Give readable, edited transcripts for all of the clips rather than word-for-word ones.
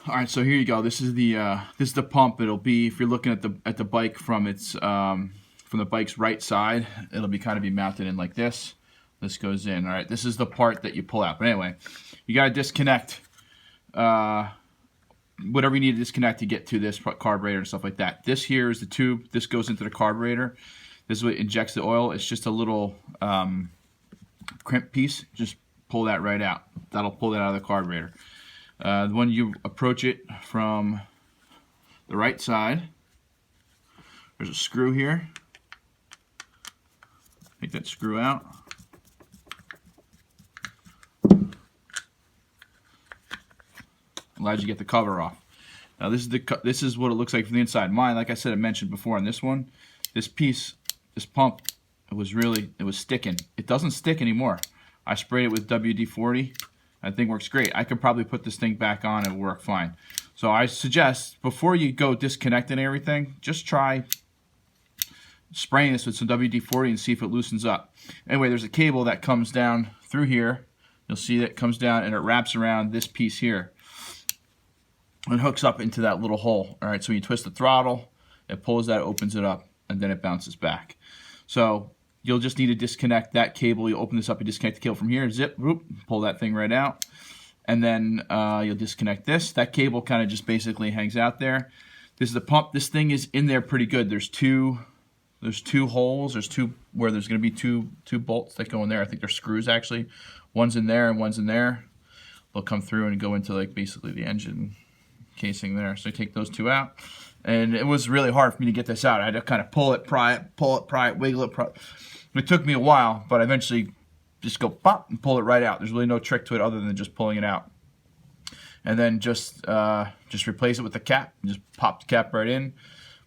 All right, so here you go. This is the pump. It'll be, if you're looking at the bike from its from the bike's right side, it'll be kind of mounted in like this. This goes in. All right, this is the part that you pull out. But anyway, you got to disconnect whatever you need to disconnect to get to this carburetor and stuff like that. This here is the tube. This goes into the carburetor. This is what injects the oil. It's just a little crimp piece. Just pull that right out. That'll pull that out of the carburetor. When you approach it from the right side, there's a screw here. Take that screw out. Allows you to get the cover off. Now this is what it looks like from the inside. Mine, like I said, I mentioned before on this one, this piece, this pump, it was sticking. It doesn't stick anymore. I sprayed it with WD-40. I think works great. I could probably put this thing back on and work fine. So I suggest before you go disconnecting everything, just try spraying this with some WD-40 and see if it loosens up. Anyway, there's a cable that comes down through here. You'll see that it comes down and it wraps around this piece here. It hooks up into that little hole. All right, so when you twist the throttle, it pulls that, opens it up, and then it bounces back. So you'll just need to disconnect that cable. You open this up, you disconnect the cable from here, zip, whoop, pull that thing right out. And then you'll disconnect this. That cable kind of just basically hangs out there. This is the pump. This thing is in there pretty good. There's two holes. There's two where there's going to be two bolts that go in there. I think they're screws actually. One's in there and one's in there. They'll come through and go into like basically the engine casing there. So I take those two out. And it was really hard for me to get this out. I had to kind of pull it, pry it, wiggle it, pry it. It took me a while, but I eventually just go pop and pull it right out. There's really no trick to it other than just pulling it out. And then just replace it with the cap. Just pop the cap right in,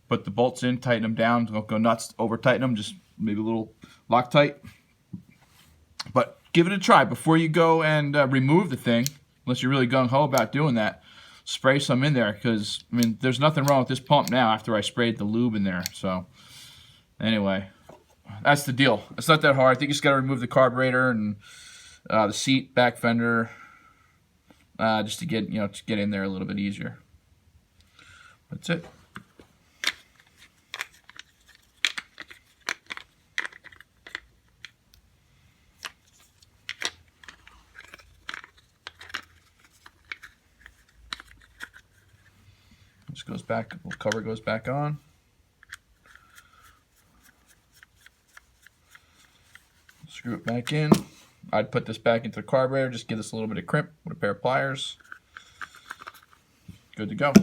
put the bolts in, tighten them down. Don't go nuts, over tighten them, just maybe a little Loctite. But give it a try before you go and remove the thing, unless you're really gung-ho about doing that. Spray some in there, because I mean there's nothing wrong with this pump now after I sprayed the lube in there. So anyway, that's the deal. It's not that hard. I think you just got to remove the carburetor and the seat, back fender, just to get in there a little bit easier. That's it. This goes back, the cover goes back on. Screw it back in. I'd put this back into the carburetor, just give this a little bit of crimp with a pair of pliers. Good to go.